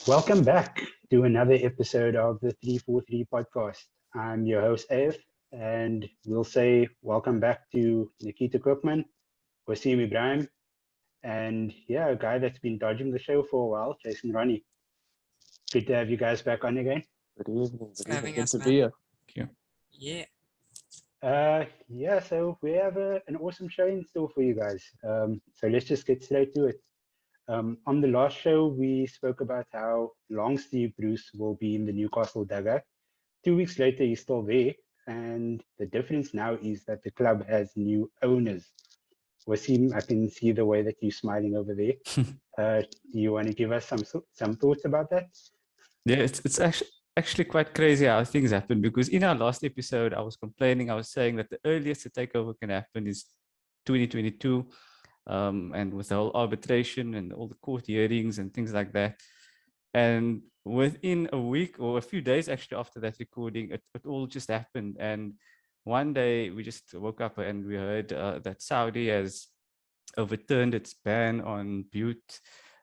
Welcome back to another episode of the 343 podcast. I'm your host, AF, and we'll say welcome back to Nikita Cookman, Wasim Ibrahim, and yeah, a guy that's been dodging the show for a while, Jason Ronnie. Good to have you guys back on again. Good evening. Thanks Good for evening. having Good us, to man. be here. Thank you. Yeah. Yeah, so we have an awesome show in store for you guys. So let's just get straight to it. On the last show, we spoke about how long Steve Bruce will be in the Newcastle dugout. 2 weeks later, he's still there. And the difference now is that the club has new owners. Wasim, I can see the way that you're smiling over there. Do you want to give us some thoughts about that? Yeah, it's actually quite crazy how things happen, because in our last episode, I was complaining. I was saying that the earliest the takeover can happen is 2022, and with the whole arbitration and all the court hearings and things like that. And within a week or a few days actually after that recording, it all just happened. And one day we just woke up and we heard that Saudi has overturned its ban on butte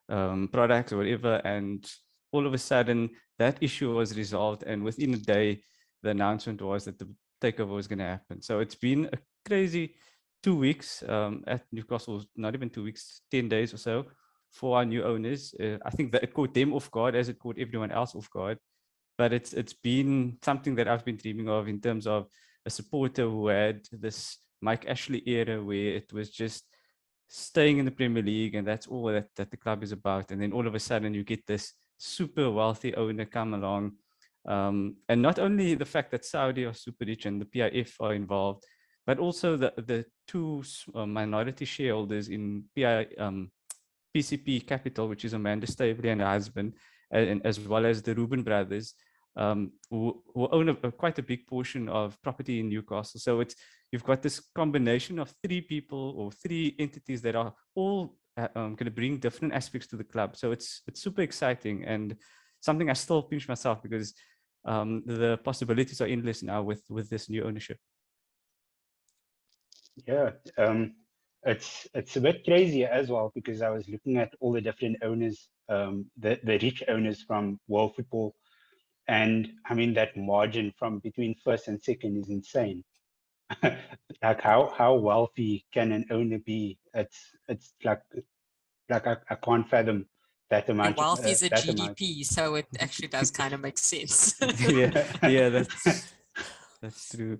products or whatever, and all of a sudden that issue was resolved, and within a day the announcement was that the takeover was going to happen. So it's been a crazy 2 weeks at Newcastle, not even 2 weeks, 10 days or so for our new owners. I think that it caught them off guard as it caught everyone else off guard, but it's been something that I've been dreaming of in terms of a supporter who had this Mike Ashley era where it was just staying in the Premier League and that's all that the club is about. And then all of a sudden you get this super wealthy owner come along. And not only the fact that Saudi are super rich and the PIF are involved, but also the two minority shareholders in PCP Capital, which is Amanda Staveley and her husband, and as well as the Reuben brothers, who own quite a big portion of property in Newcastle. So you've got this combination of three people or three entities that are all going to bring different aspects to the club. So it's super exciting and something I still pinch myself because the possibilities are endless now with this new ownership. Yeah, it's a bit crazy as well because I was looking at all the different owners, the rich owners from world football, and I mean that margin from between first and second is insane. Like how wealthy can an owner be? It's like I can't fathom that And amount. wealth is a That amount. GDP, so it actually does kind of make sense. yeah, that's true.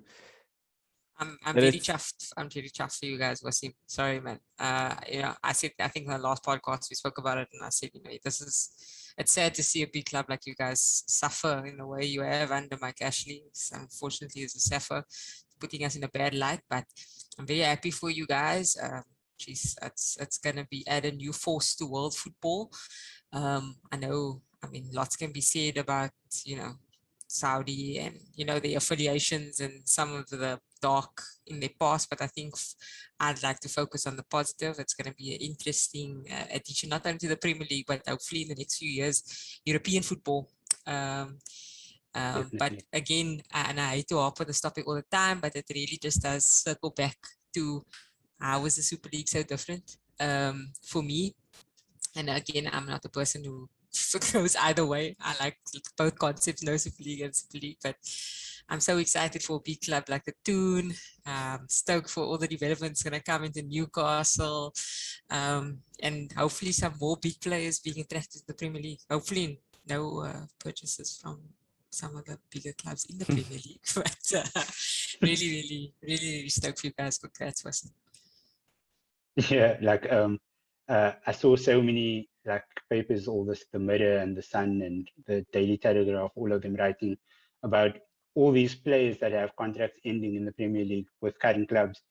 I'm But very it's- chuffed. I'm very chuffed for you guys, Wasim. Sorry, man. I think in the last podcast we spoke about it, and I said, it's sad to see a big club like you guys suffer in the way you have under Mike Ashley. So unfortunately, it's a suffer, putting us in a bad light. But I'm very happy for you guys. It's gonna be add a new force to world football. I know. I mean, lots can be said about Saudi and the affiliations and some of the dark in their past, but I think I'd like to focus on the positive. It's going to be an interesting addition, not only to the Premier League, but hopefully in the next few years, European football. But again, and I hate to harp on this topic all the time, but it really just does circle back to how is the Super League so different for me. And again, I'm not a person who goes either way. I like both concepts, no Super League and Super League, but I'm so excited for a big club like the Toon, stoked for all the developments going to come into Newcastle, and hopefully some more big players being attracted to the Premier League. Hopefully no purchases from some of the bigger clubs in the Premier League, but really stoked for you guys. Congrats, Wasim. Yeah, like I saw so many like papers, all this, the Mirror and the Sun and the Daily Telegraph, all of them writing about all these players that have contracts ending in the Premier League with current clubs,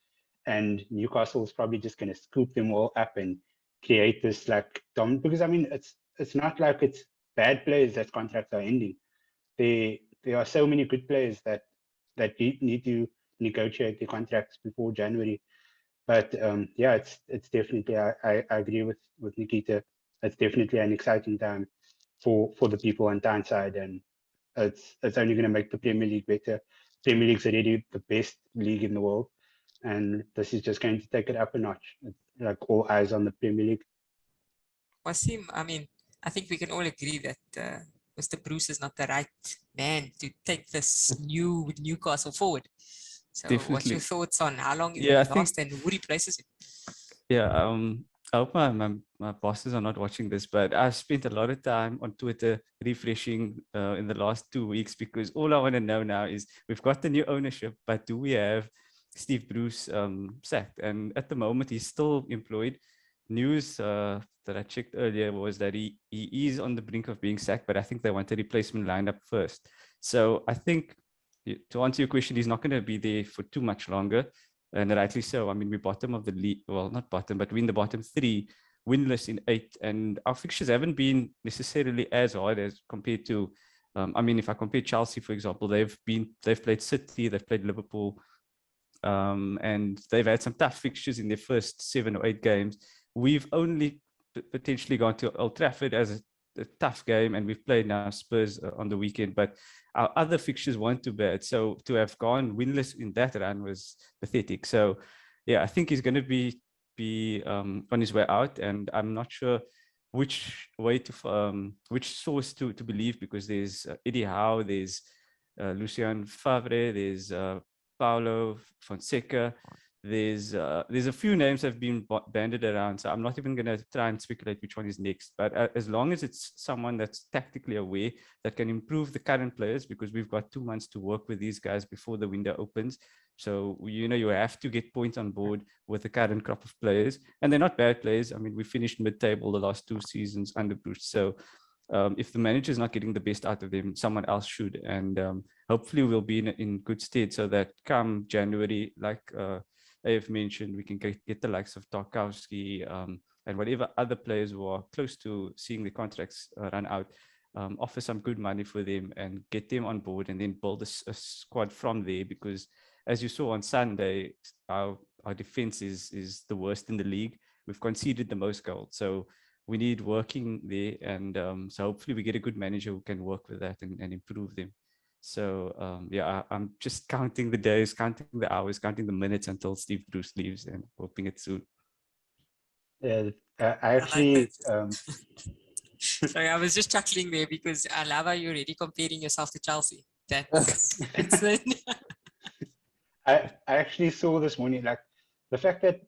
and Newcastle is probably just going to scoop them all up and create this like because I mean it's not like it's bad players that contracts are ending. There are so many good players that need to negotiate their contracts before January. But yeah, it's definitely I agree with Nikita. It's definitely an exciting time for the people on Tyneside, and it's only going to make the Premier League better. Premier League's already the best league in the world, and this is just going to take it up a notch. It's like all eyes on the Premier League. Wasim, I mean, I think we can all agree that Mr. Bruce is not the right man to take this new Newcastle forward. So what's your Definitely. thoughts on how long he Yeah, I will think last and who replaces him? Yeah, I hope my bosses are not watching this, but I've spent a lot of time on Twitter refreshing in the last 2 weeks because all I want to know now is we've got the new ownership, but do we have Steve Bruce sacked? And at the moment, he's still employed. News that I checked earlier was that he is on the brink of being sacked, but I think they want a replacement lineup first. So I think to answer your question, he's not going to be there for too much longer. And rightly so. I mean, we're bottom of the league. Well, not bottom, but we're in the bottom 3, winless in 8. And our fixtures haven't been necessarily as hard as compared to, I mean, if I compare Chelsea, for example, they've played City, they've played Liverpool, and they've had some tough fixtures in their first 7 or 8 games. We've only potentially gone to Old Trafford as a tough game, and we've played now Spurs on the weekend, but our other fixtures weren't too bad. So to have gone winless in that run was pathetic. So yeah, I think he's going to be on his way out, and I'm not sure which way to which source to believe, because there's Eddie Howe, there's Lucien Favre, there's Paulo Fonseca. There's a few names that have been banded around, so I'm not even going to try and speculate which one is next. But as long as it's someone that's tactically aware, that can improve the current players, because we've got 2 months to work with these guys before the window opens. So you have to get points on board with the current crop of players, and they're not bad players. I mean, we finished mid-table the last 2 seasons under Bruce. So if the manager is not getting the best out of them, someone else should, and hopefully we'll be in good stead, so that come January, like AF mentioned, we can get the likes of Tarkowski and whatever other players who are close to seeing the contracts run out, offer some good money for them and get them on board, and then build a squad from there. Because as you saw on Sunday, our defense is the worst in the league. We've conceded the most goals, so we need working there, and so hopefully we get a good manager who can work with that and improve them. So yeah, I'm just counting the days, counting the hours, counting the minutes until Steve Bruce leaves, and hoping it's soon. Yeah, I I like actually, that. Sorry, I was just chuckling there because I love how you're already comparing yourself to Chelsea. That's I actually saw this morning, like the fact that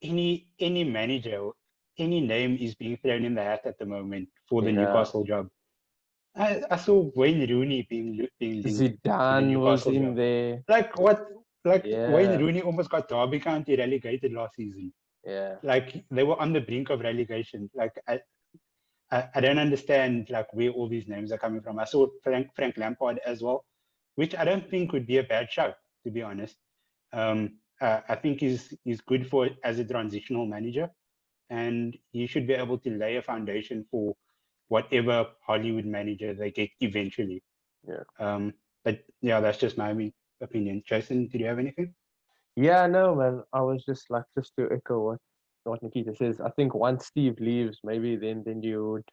any manager, any name is being thrown in the hat at the moment for the Newcastle job. I saw Wayne Rooney being linked to the Zidane was Newcastle in job. there. Like what? Like Yeah. Wayne Rooney almost got Derby County relegated last season. Yeah. Like they were on the brink of relegation. Like I don't understand like where all these names are coming from. I saw Frank Lampard as well, which I don't think would be a bad shout, to be honest. I think he's good for as a transitional manager, and he should be able to lay a foundation for whatever Hollywood manager they get eventually. Yeah. But yeah, that's just my opinion. Jason, did you have anything? Yeah, no, man. I was just to echo what Nikita says. I think once Steve leaves, maybe then you'd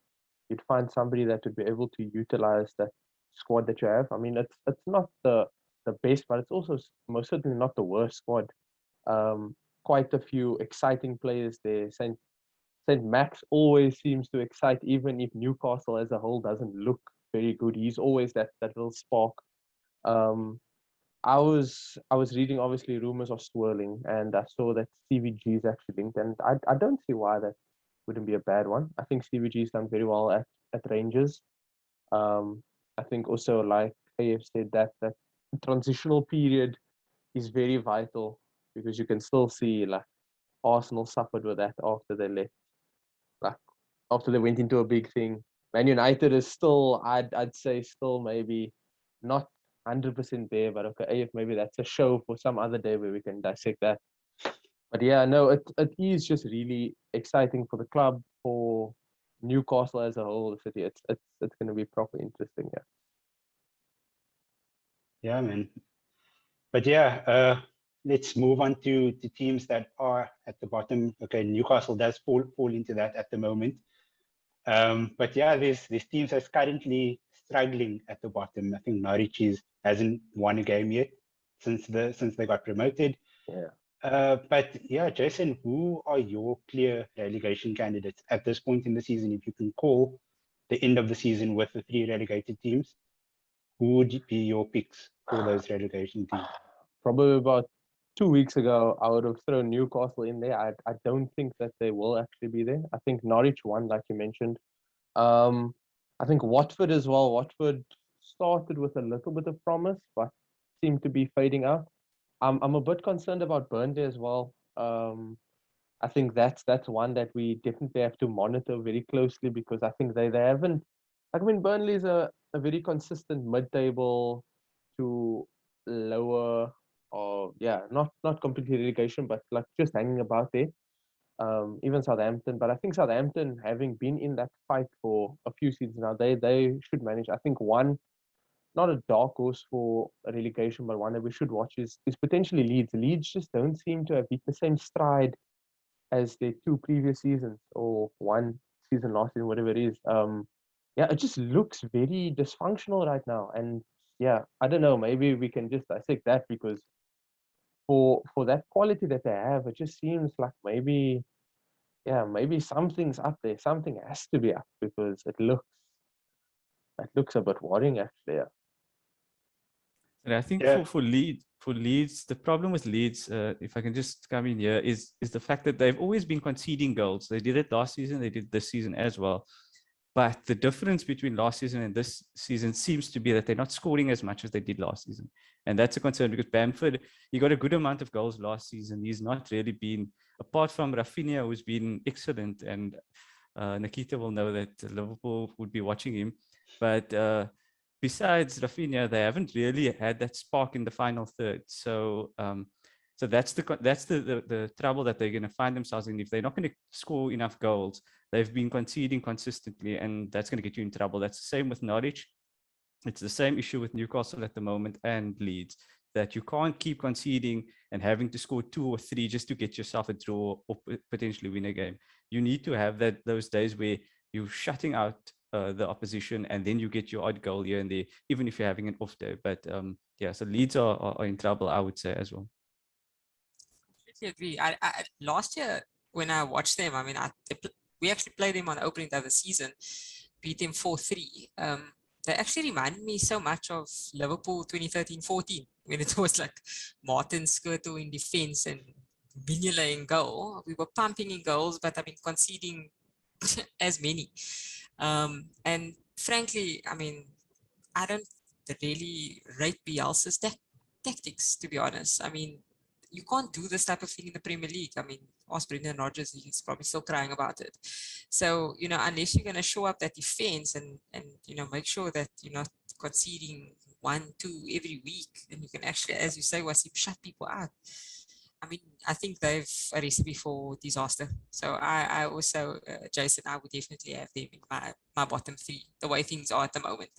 find somebody that would be able to utilize that squad that you have. I mean, it's not the best, but it's also most certainly not the worst squad. Quite a few exciting players there. Saint Max always seems to excite, even if Newcastle as a whole doesn't look very good. He's always that little spark. I was reading, obviously rumors are swirling, and I saw that Stevie G is actually linked, and I don't see why that wouldn't be a bad one. I think Stevie G's done very well at Rangers. I think also, like AF said, that transitional period is very vital, because you can still see like Arsenal suffered with that after they left, like after they went into a big thing. Man United is still, I'd say still maybe not 100% there, but okay, AF, maybe that's a show for some other day where we can dissect that. But yeah, no, it is just really exciting for the club, for Newcastle as a whole, the city. It's going to be proper interesting. Yeah. Yeah, man. But yeah, let's move on to teams that are at the bottom. Okay, Newcastle does fall into that at the moment. But yeah, there's teams that's currently struggling at the bottom. I think Norwich hasn't won a game yet since they got promoted. Yeah. But yeah, Jason, who are your clear relegation candidates at this point in the season, if you can call the end of the season with the 3 relegated teams, who would be your picks for those relegation teams? Probably about 2 weeks ago, I would have thrown Newcastle in there. I don't think that they will actually be there. I think Norwich won, like you mentioned. I think Watford as well. Watford started with a little bit of promise, but seemed to be fading out. I'm a bit concerned about Burnley as well. I think that's one that we definitely have to monitor very closely, because I think they haven't. I mean, Burnley is a very consistent mid-table to lower, or yeah, not completely relegation, but like just hanging about there. Even Southampton, but I think Southampton, having been in that fight for a few seasons now, they should manage. I think one, not a dark horse for a relegation, but one that we should watch is potentially Leeds. Leeds just don't seem to have hit the same stride as their 2 previous seasons, or 1 season last season, whatever it is. Yeah, it just looks very dysfunctional right now, and yeah, I don't know. Maybe we can just dissect that, because for that quality that they have, it just seems like maybe something's up there. Something has to be up, because it looks a bit worrying actually. Yeah. And I think Yeah. for Leeds, the problem with Leeds, if I can just come in here, is the fact that they've always been conceding goals. They did it last season, they did this season as well. But the difference between last season and this season seems to be that they're not scoring as much as they did last season. And that's a concern, because Bamford, he got a good amount of goals last season. He's not really been, apart from Rafinha, who's been excellent, and Nikita will know that Liverpool would be watching him. But besides Rafinha, they haven't really had that spark in the final third. So so that's the trouble that they're going to find themselves in. If they're not going to score enough goals, they've been conceding consistently, and that's going to get you in trouble. That's the same with Norwich. It's the same issue with Newcastle at the moment, and Leeds, that you can't keep conceding and having to score 2 or 3 just to get yourself a draw or potentially win a game. You need to have those days where you're shutting out the opposition, and then you get your odd goal here and there, even if you're having an off day. But yeah, so Leeds are in trouble, I would say, as well. Agree. Last year when I watched them, I mean, we actually played them on the opening day of the season, beat them 4-3. They actually remind me so much of Liverpool 2013-14, when it was like Martin Skirtle in defense and Mignolet in goal. We were pumping in goals, but I mean, conceding as many. And frankly, I mean, I don't really rate Bielsa's tactics, to be honest. I mean, you can't do this type of thing in the Premier League. I mean, ask Brendan Rodgers, he's probably still crying about it. So, you know, unless you're going to show up that defense and you know, make sure that you're not conceding 1-2 every week, and you can actually, as you say, Wasim, shut people out. I mean, I think they've a recipe for disaster. So I also, Jason, I would definitely have them in my bottom 3, the way things are at the moment.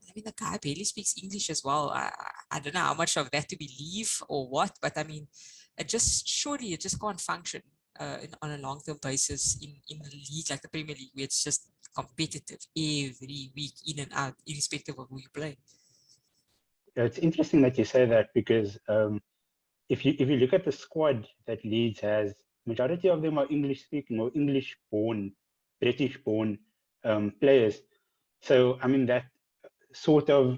I mean, the guy barely speaks English as well. I don't know how much of that to believe or what, but I mean, it just can't function on a long-term basis in a league like the Premier League, where it's just competitive every week, in and out, irrespective of who you play. Yeah, it's interesting that you say that, because if you look at the squad that Leeds has, majority of them are English speaking or English-born, British-born players. So I mean, that sort of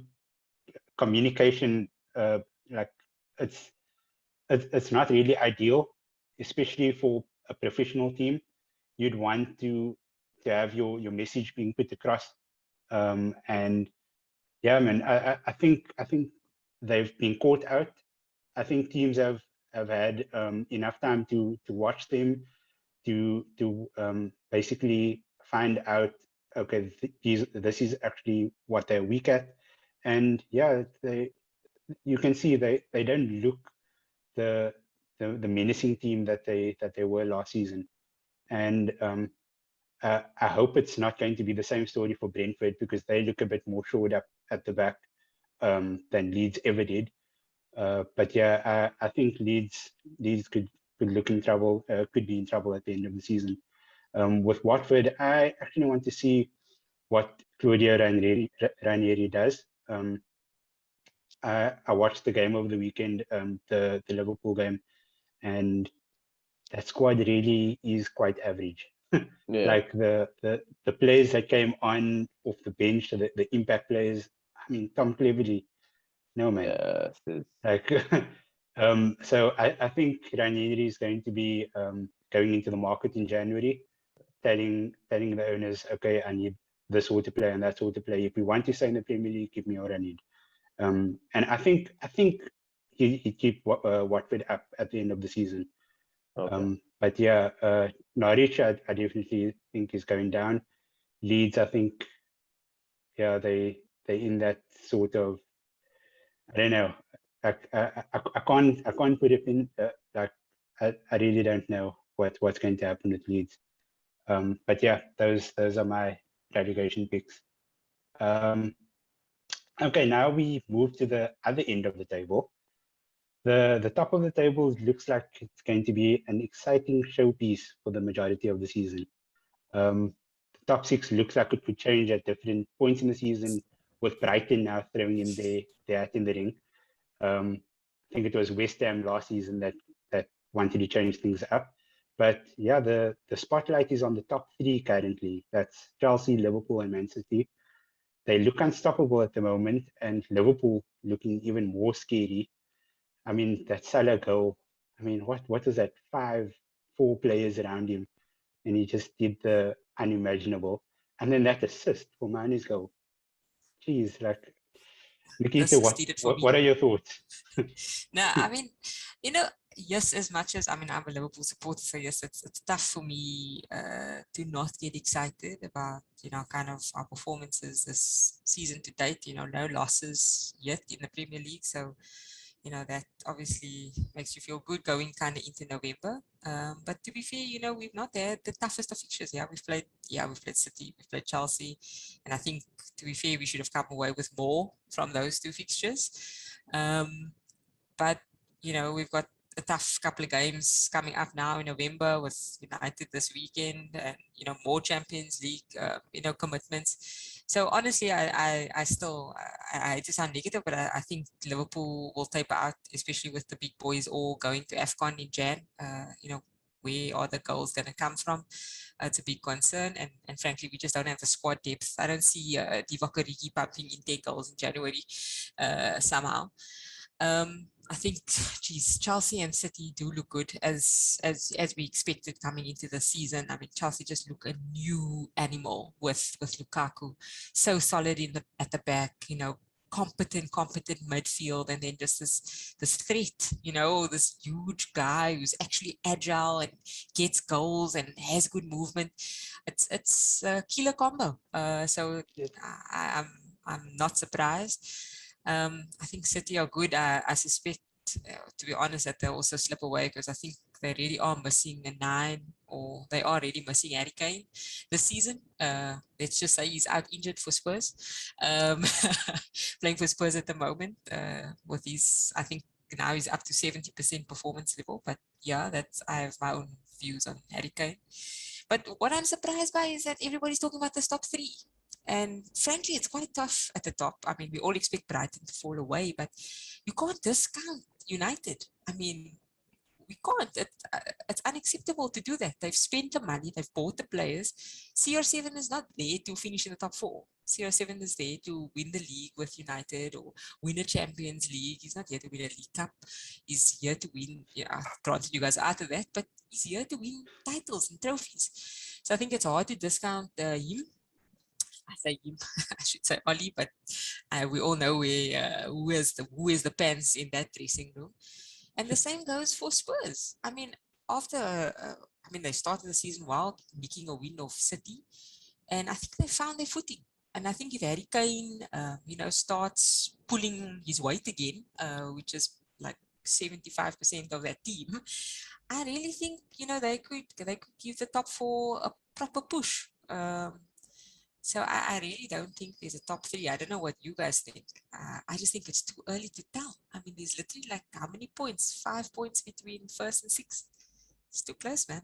communication, like it's not really ideal, especially for a professional team. You'd want to have your message being put across, and yeah, man, I think they've been caught out. I think teams have had enough time to watch them, to basically find out, okay, this is actually what they're weak at, and yeah, you can see they don't look the menacing team that they were last season, and I hope it's not going to be the same story for Brentford, because they look a bit more shored up at the back than Leeds ever did. But yeah, I think Leeds could look in trouble, could be in trouble at the end of the season. With Watford, I actually want to see what Claudio Ranieri does. I watched the game over the weekend, the Liverpool game, and that squad really is quite average. Yeah. Like the players that came on off the bench, the impact players. I mean, Tom Cleverley, no man. Yes. Like, so I think Ranieri is going to be going into the market in January, telling the owners, okay, I need this sort of player and that sort of player. If we want to stay in the Premier League, give me what I need. And I think he keep Watford up at the end of the season. Okay. But yeah, Norwich, I definitely think is going down. Leeds, I think, yeah, they in that sort of, I don't know. I can't put it in. Like I really don't know what's going to happen with Leeds. But yeah, those are my relegation picks. Okay, now we move to the other end of the table. The top of the table looks like it's going to be an exciting showpiece for the majority of the season. The top six looks like it could change at different points in the season, with Brighton now throwing in their hat in the ring. I think it was West Ham last season that wanted to change things up. But yeah, the spotlight is on the top three currently. That's Chelsea, Liverpool, and Man City. They look unstoppable at the moment, and Liverpool looking even more scary. I mean, that Salah goal, I mean, what is that? 4 players around him, and he just did the unimaginable. And then that assist for Mane's goal. Jeez, like, Nikita, This did it for me. what are your thoughts? No, I mean, yes, as much as, I mean, I'm a Liverpool supporter, so yes, it's tough for me to not get excited about, kind of our performances this season to date, no losses yet in the Premier League. So, that obviously makes you feel good going kind of into November. But to be fair, we've not had the toughest of fixtures. We've played City, we've played Chelsea, and I think, to be fair, we should have come away with more from those 2 fixtures. But we've got a tough couple of games coming up now in November with United this weekend, and more Champions League commitments. So honestly, I still I hate to sound negative, but I think Liverpool will taper out, especially with the big boys all going to AFCON in Jan. Where are the goals going to come from? It's a big concern, and frankly, we just don't have the squad depth. I don't see Divock Origi pumping in 10 goals in January somehow. I think, Chelsea and City do look good as we expected coming into the season. I mean, Chelsea just look a new animal with Lukaku, so solid at the back, competent midfield, and then just this threat, this huge guy who's actually agile and gets goals and has good movement. It's a killer combo. So I'm not surprised. I think City are good. I suspect, to be honest, that they'll also slip away, because I think they really are missing a 9, or they are already missing Harry Kane this season. Let's just say he's out injured for Spurs, playing for Spurs at the moment. With his, I think now he's up to 70% performance level. But yeah, I have my own views on Harry Kane. But what I'm surprised by is that everybody's talking about the top 3. And frankly, it's quite tough at the top. I mean, we all expect Brighton to fall away, but you can't discount United. I mean, we can't. It's unacceptable to do that. They've spent the money, they've bought the players. CR7 is not there to finish in the top 4. CR7 is there to win the league with United or win a Champions League. He's not here to win a League Cup. He's here to win, granted you guys are out of that, but he's here to win titles and trophies. So I think it's hard to discount him. I say him, I should say Oli, but we all know who is the pants in that dressing room. And the same goes for Spurs. I mean, they started the season well, making a win of City, and I think they found their footing. And I think if Harry Kane, starts pulling his weight again, which is like 75% of that team, I really think they could give the top 4 a proper push. So I really don't think there's a top 3. I don't know what you guys think. I just think it's too early to tell. I mean, there's literally like how many points? 5 points between first and sixth. It's too close, man.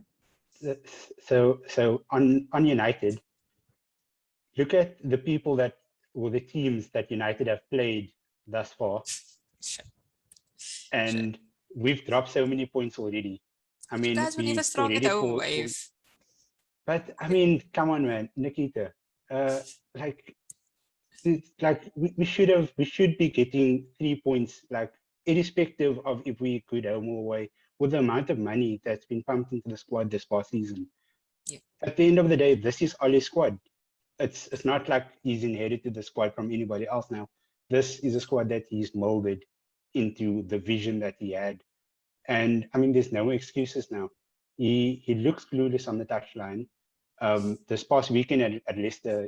So on United, look at the people or the teams that United have played thus far. Sure. And we've dropped so many points already. I mean, you guys were never we've strong already at home, Wave. But I mean, come on, man, Nikita. Like, we should be getting 3 points, like irrespective of if we could home or away, with the amount of money that's been pumped into the squad this past season. Yeah. At the end of the day, this is Ollie's squad. It's not like he's inherited the squad from anybody else now. This is a squad that he's molded into the vision that he had. And I mean, there's no excuses now. He looks clueless on the touchline. This past weekend at Leicester,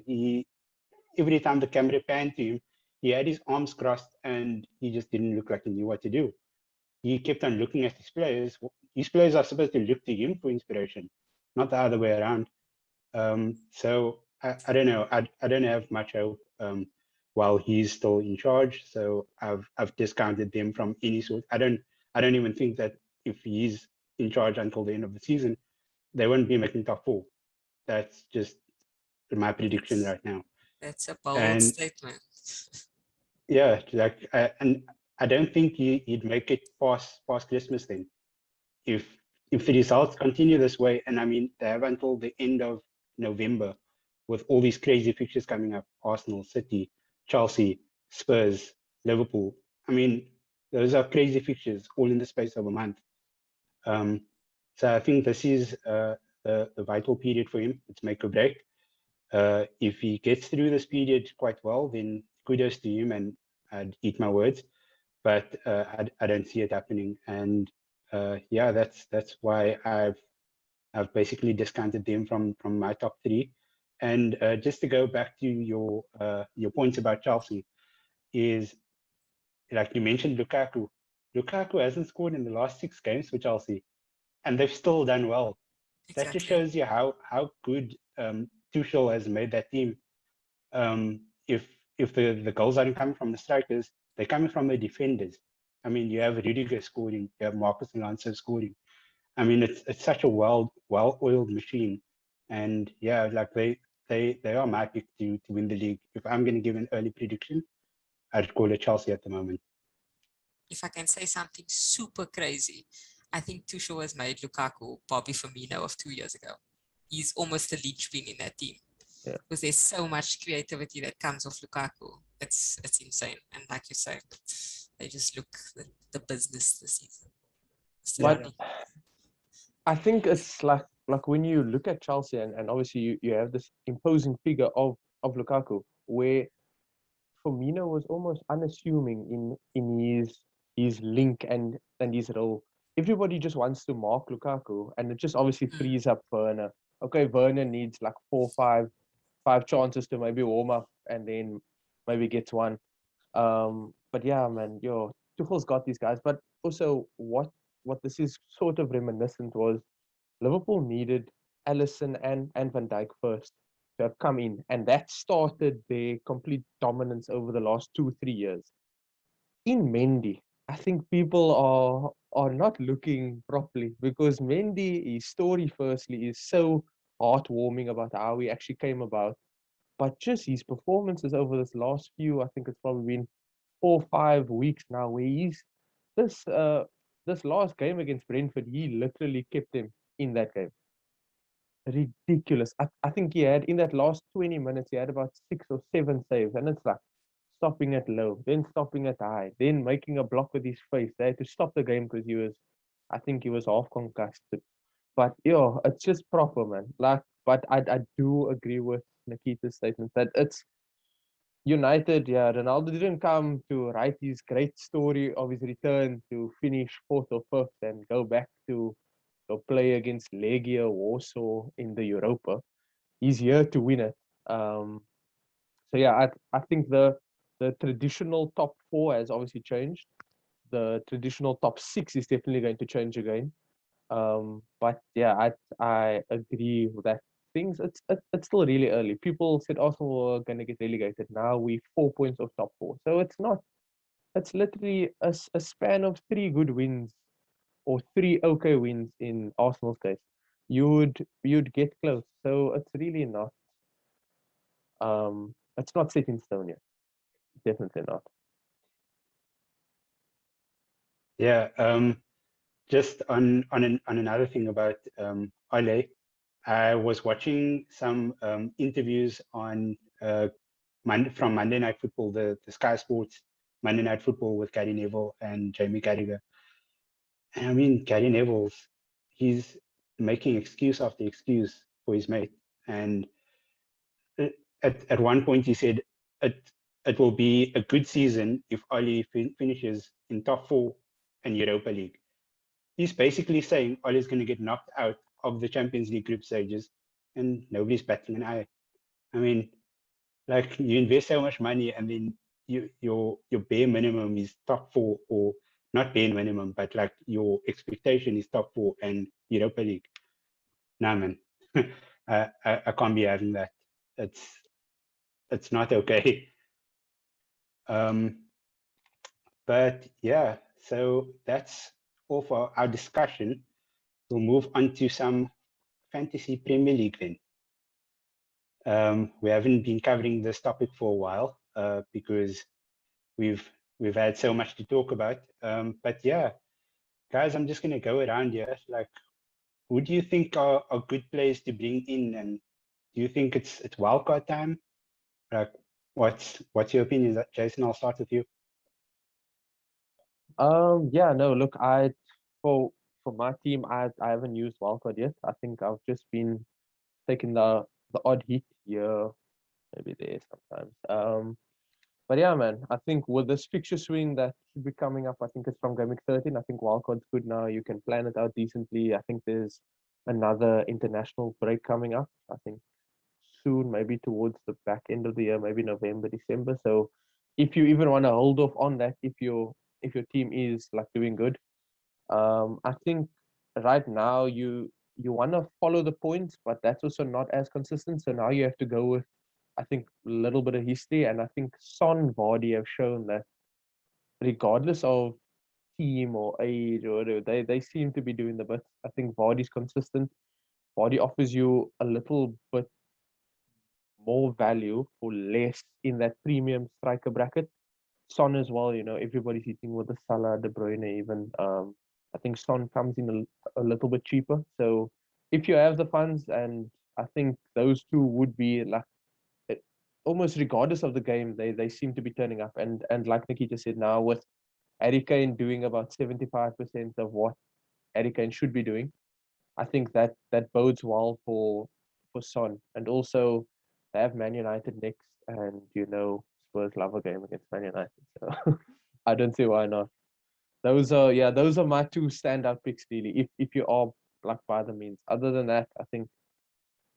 every time the camera panned to him, he had his arms crossed and he just didn't look like he knew what to do. He kept on looking at his players. His players are supposed to look to him for inspiration, not the other way around. So I don't know. I don't have much hope while he's still in charge. So I've discounted them from any sort. I don't even think that if he's in charge until the end of the season, they won't be making top 4. That's just my prediction right now. That's a bold And statement. yeah, like and I don't think he'd make it past Christmas then. If the results continue this way, and I mean they have until the end of November with all these crazy fixtures coming up: Arsenal, City, Chelsea, Spurs, Liverpool. I mean, those are crazy fixtures all in the space of a month. So I think this is the vital period for him. It's make or break. If he gets through this period quite well, then kudos to him, and I'd eat my words. But I don't see it happening, and yeah, that's why I've basically discounted them from my top 3. And just to go back to your points about Chelsea, is like you mentioned Lukaku. Lukaku hasn't scored in the last 6 games for Chelsea, and they've still done well. That just Exactly. shows you how good Tuchel has made that team. If the goals aren't coming from the strikers, they're coming from the defenders. I mean, you have Rudiger scoring, you have Marcus Alonso scoring. I mean, it's such a well-oiled machine, and yeah, like they are my pick to win the league. If I'm going to give an early prediction, I'd call it Chelsea at the moment. If I can say something super crazy, I think Tuchel has made Lukaku Bobby Firmino of 2 years ago. He's almost the linchpin in that team. Yeah. Because there's so much creativity that comes off Lukaku. It's insane. And like you say, they just look the business this season. But I think it's like when you look at Chelsea and obviously you have this imposing figure of Lukaku, where Firmino was almost unassuming in his link and his role. Everybody just wants to mark Lukaku, and it just obviously frees up Werner. Okay, Werner needs like 4, 5 chances to maybe warm up, and then maybe gets one. But yeah, man, Tuchel's got these guys. But also, what this is sort of reminiscent was Liverpool needed Alisson and Van Dijk first to have come in, and that started their complete dominance over the last 2-3 years. In Mendy, I think people are not looking properly, because Mendy, his story firstly is so heartwarming about how he actually came about, but just his performances over this last few, I think it's probably been 4-5 weeks now, where he's this last game against Brentford, he literally kept him in that game. Ridiculous. I think he had, in that last 20 minutes, he had about 6 or 7 saves, and it's like stopping at low, then stopping at high, then making a block with his face. They had to stop the game because I think he was half concussed. But yeah, it's just proper, man. Like, but I do agree with Nikita's statement that it's United. Yeah, Ronaldo didn't come to write his great story of his return to finish 4th or 5th and go back to play against Legia Warsaw in the Europa. He's here to win it. So yeah, I think the traditional top 4 has obviously changed. The traditional top 6 is definitely going to change again. But yeah, I agree with that. Things it's still really early. People said Arsenal were going to get relegated. Now we 4 points off top 4. So it's not. It's literally a span of 3 good wins or 3 okay wins in Arsenal's case. You'd get close. So it's really not. It's not set in stone yet. Definitely not. Yeah. Just on another thing about Ole, I was watching some interviews on from Monday Night Football, the Sky Sports Monday Night Football with Gary Neville and Jamie Carragher. And I mean, Gary Neville's, he's making excuse after excuse for his mate. And at one point he said, it will be a good season if Oli finishes in top 4 in Europa League. He's basically saying Oli's going to get knocked out of the Champions League group stages and nobody's batting an eye. I mean, like, you invest so much money and then your bare minimum is top 4, or not bare minimum, but like your expectation is top 4 and Europa League. Nah, man, I can't be having that. It's not okay. But yeah, so that's all for our discussion. We'll move on to some fantasy Premier League then. We haven't been covering this topic for a while because we've had so much to talk about. But yeah, guys, I'm just going to go around here. Like, who do you think are good players to bring in, and do you think it's wildcard time? Like, what's your opinion? Jason, I'll start with you. Yeah, no, look, for my team, I haven't used wildcard yet. I think I've just been taking the odd hit here, maybe there sometimes. But yeah, man, I think with this fixture swing that should be coming up, I think it's from game week 13. I think wildcard's good now. You can plan it out decently. I think there's another international break coming up. I think soon, maybe towards the back end of the year, maybe November, December. So if you even want to hold off on that, if your team is like doing good, I think right now you want to follow the points, but that's also not as consistent. So now you have to go with, I think, a little bit of history, and I think Son, Vardy have shown that regardless of team or age or whatever, they seem to be doing the bits. I think Vardy's consistent. Vardy offers you a little bit more value for less in that premium striker bracket. Son as well, everybody's hitting with the Salah, De Bruyne even. I think Son comes in a little bit cheaper. So if you have the funds, and I think those two would be like, almost regardless of the game, they seem to be turning up. And like Nikita said, now with Harry Kane doing about 75% of what Harry Kane should be doing, I think that bodes well for Son. And also they have Man United next, and Spurs love a game against Man United. So I don't see why not. Those are my two standout picks really. If you are like by the means. Other than that, I think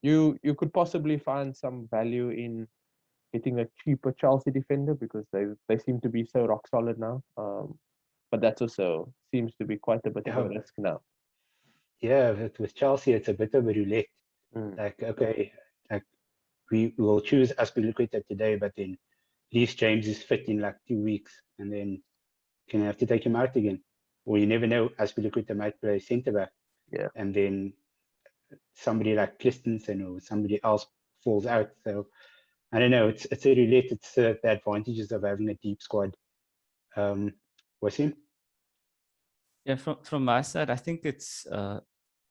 you could possibly find some value in getting a cheaper Chelsea defender because they seem to be so rock solid now. But that also seems to be quite a bit of a risk now. Yeah, with Chelsea, it's a bit of a roulette. Like, okay, like we will choose Azpilicueta today, but then Reece James is fit in like 2 weeks, and then you have to take him out again. Or you never know, Azpilicueta might play centre back. Yeah. And then somebody like Christensen or somebody else falls out. So I don't know. It's a roulette. It's the advantages of having a deep squad. Wasim? Yeah, from my side, I think it's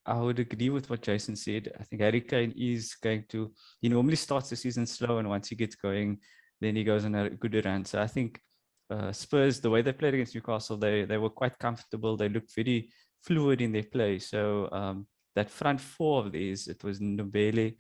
I would agree with what Jason said. I think Harry Kane is going to, he normally starts the season slow, and once he gets going, then he goes on a good run. So I think Spurs, the way they played against Newcastle, they were quite comfortable. They looked very fluid in their play. So that front four of theirs, it was Ndombele,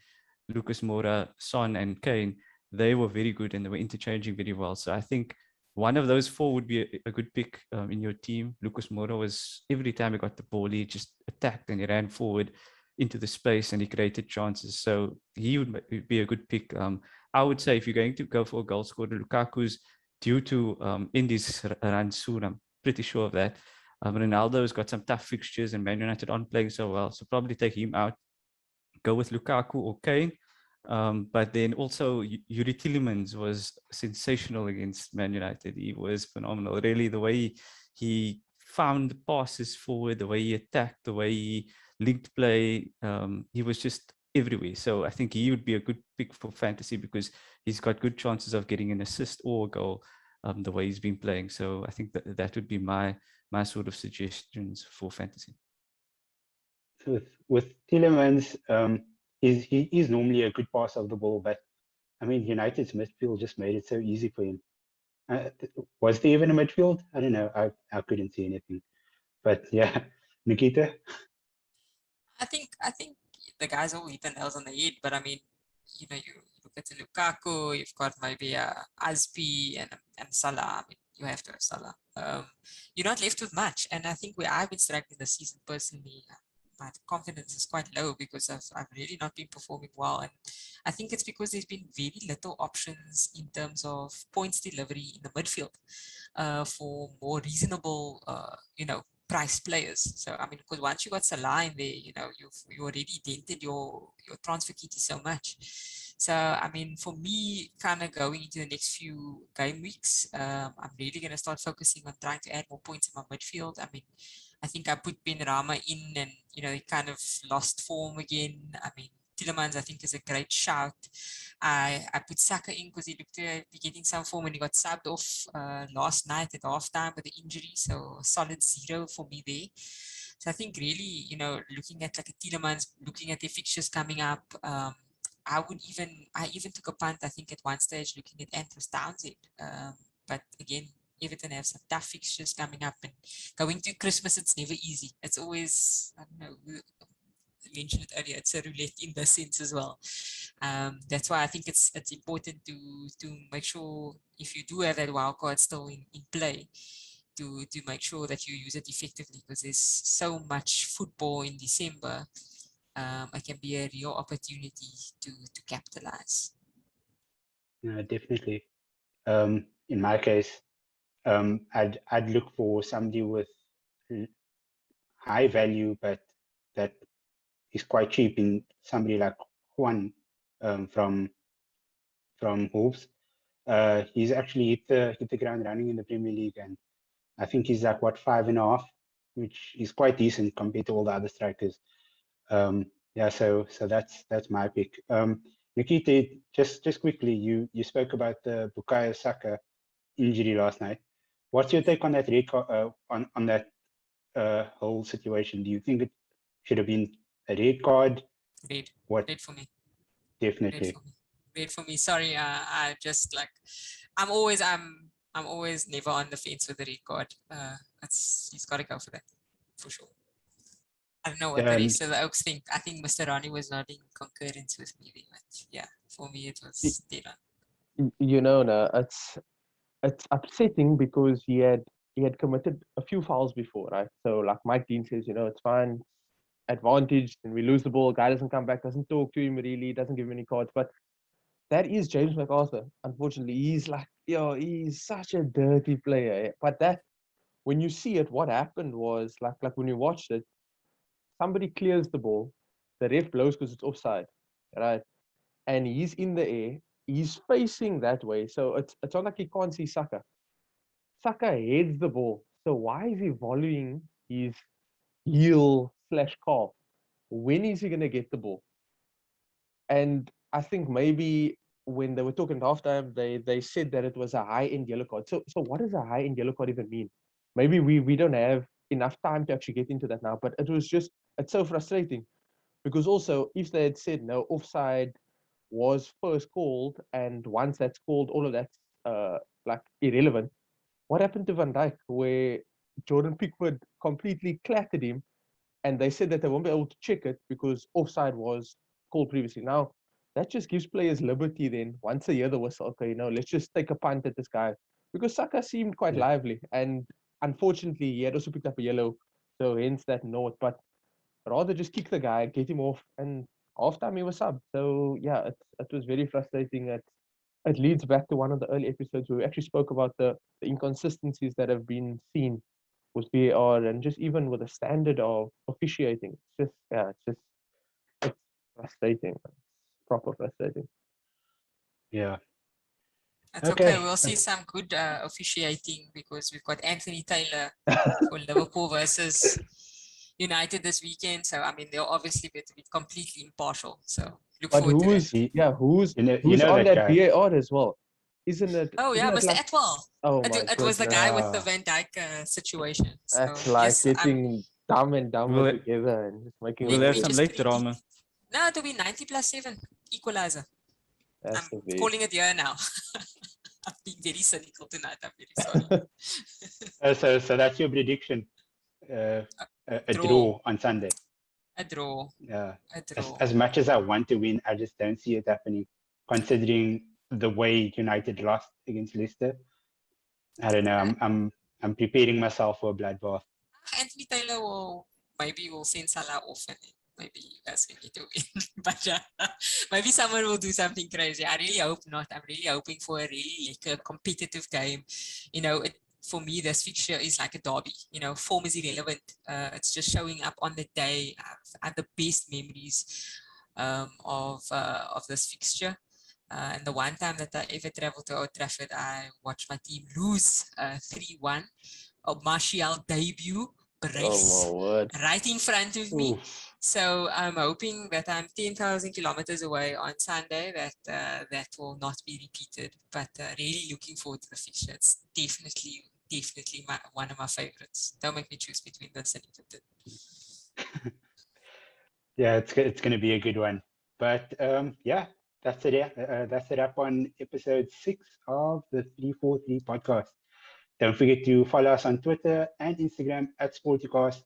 Lucas Moura, Son, and Kane. They were very good and they were interchanging very well. So I think one of those four would be a good pick in your team. Lucas Moura was, every time he got the ball, he just attacked and he ran forward into the space and he created chances. So he would be a good pick. I would say if you're going to go for a goal scorer, Lukaku's due to end his run soon. I'm pretty sure of that. Ronaldo's got some tough fixtures and Man United aren't playing so well. So probably take him out. Go with Lukaku or Kane. But then also Yuri Tielemans was sensational against Man United. He was phenomenal. Really, the way he found passes forward, the way he attacked, the way he linked play, he was just everywhere. So I think he would be a good pick for fantasy because he's got good chances of getting an assist or a goal the way he's been playing. So I think that would be my sort of suggestions for fantasy. With Tielemans, he is normally a good passer of the ball, but I mean, United's midfield just made it so easy for him. Was there even a midfield? I don't know. I couldn't see anything. But yeah, Nikita. I think the guys all hit the nails on the head, but I mean, you look at Lukaku, you've got maybe Azpi and Salah. I mean, you have to have Salah. You're not left with much, and I think where I've been struggling this season personally, my confidence is quite low because I've really not been performing well, and I think it's because there's been very little options in terms of points delivery in the midfield for more reasonable, price players. So I mean, because once you got Salah in there, you already dented your transfer kitty so much. So I mean, for me, kind of going into the next few game weeks, I'm really going to start focusing on trying to add more points in my midfield. I mean, I think I put Ben Rama in, and he kind of lost form again. I mean, Tielemans, I think, is a great shout. I put Saka in because he looked to be getting some form, and he got subbed off last night at halftime with the injury. So solid 0 for me there. So I think really, looking at like a Tielemans, looking at the fixtures coming up, I even took a punt, I think, at one stage looking at Andros Townsend. But again, Everton have some tough fixtures coming up, and going to Christmas, it's never easy. It's always, I don't know, I mentioned it earlier, it's a roulette in this sense as well. That's why I think it's important to make sure, if you do have that wild card still in play, to make sure that you use it effectively, because there's so much football in December. It can be a real opportunity to capitalize. Yeah, definitely. In my case, I'd look for somebody with high value, but that is quite cheap, in somebody like Juan from Wolves. He's actually hit the ground running in the Premier League, and I think he's like 5.5, which is quite decent compared to all the other strikers. Yeah, so that's my pick. Nikita, just quickly, you spoke about the Bukayo Saka injury last night. What's your take on that on that whole situation? Do you think it should have been a red card? Red. What? Red for me. Definitely. Red for me. Sorry, I just like I'm always never on the fence with the red card. He's got to go for that for sure. I don't know what the rest of the Oaks think. I think Mr. Ronnie was not in concurrence with me there, but yeah, for me it was dead on. It's upsetting because he had committed a few fouls before, right? So like Mike Dean says, it's fine, advantage, and we lose the ball. Guy doesn't come back, doesn't talk to him really, doesn't give him any cards. But that is James MacArthur. Unfortunately, he's such a dirty player. But that, when you see it, what happened was like when you watched it, somebody clears the ball, the ref blows because it's offside, right? And he's in the air, he's facing that way, so it's not like he can't see Saka. Saka heads the ball, so why is he volleying his heel/calf? When is he going to get the ball? And I think maybe when they were talking at halftime, they said that it was a high-end yellow card. So what does a high-end yellow card even mean? Maybe we don't have enough time to actually get into that now, but it's so frustrating, because also if they had said no, offside was first called, and once that's called, all of that's like irrelevant. What happened to Van Dijk, where Jordan Pickford completely clattered him, and they said that they won't be able to check it because offside was called previously? Now, that just gives players liberty then, once they hear the whistle, okay, let's just take a punt at this guy. Because Saka seemed quite lively, and unfortunately, he had also picked up a yellow, so hence that note. But rather just kick the guy, get him off, and halftime he was sub. So yeah, it was very frustrating. It leads back to one of the early episodes where we actually spoke about the inconsistencies that have been seen with VAR, and just even with the standard of officiating. It's frustrating. It's proper frustrating. Yeah. That's okay. We'll see some good officiating, because we've got Anthony Taylor for Liverpool versus United this weekend. So I mean, they'll obviously be completely impartial. So look forward to that. Who's on that VAR as well? Isn't it? Oh yeah, Mr. Atwell. Oh my it was the guy with the Van Dijk situation. So, that's like getting dumb and dumber together and just making. We'll have some late drama. No, it'll be 90 plus 7 equalizer. That's I'm the big. calling it here now. I've been very cynical tonight. I'm very sorry. So that's your prediction. A Draw. draw on Sunday. A draw. Yeah. A draw. As much as I want to win, I just don't see it happening, considering the way United lost against Leicester. I don't know. I'm preparing myself for a bloodbath. Anthony Taylor will send Salah off and maybe you guys can get a win. But maybe someone will do something crazy. I really hope not. I'm really hoping for a really competitive game. You know, for me, this fixture is like a derby. You know, form is irrelevant. It's just showing up on the day. I have the best memories of this fixture. And the one time that I ever traveled to Old Trafford, I watched my team lose 3-1. Martial debut brace right in front of me. So I'm hoping that I'm 10,000 kilometers away on Sunday, that will not be repeated. But really looking forward to the fixture. It's definitely one of my favorites. Don't make me choose between this and Everton. Yeah, it's going to be a good one. But yeah, that's it up on episode 6 of the 343 podcast. Don't forget to follow us on Twitter and Instagram at Sportycast.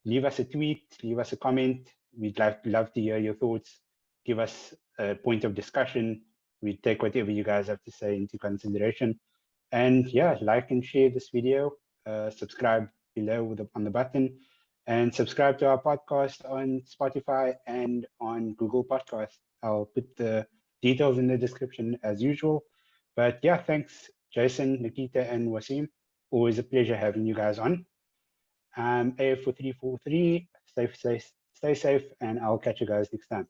Leave us a tweet, leave us a comment. We'd love to hear your thoughts. Give us a point of discussion. We take whatever you guys have to say into consideration. And yeah, like and share this video. Subscribe below on the button. And subscribe to our podcast on Spotify and on Google Podcasts. I'll put the details in the description as usual. But yeah, thanks, Jason, Nikita, and Wasim. Always a pleasure having you guys on. AF for 343. Stay safe, and I'll catch you guys next time.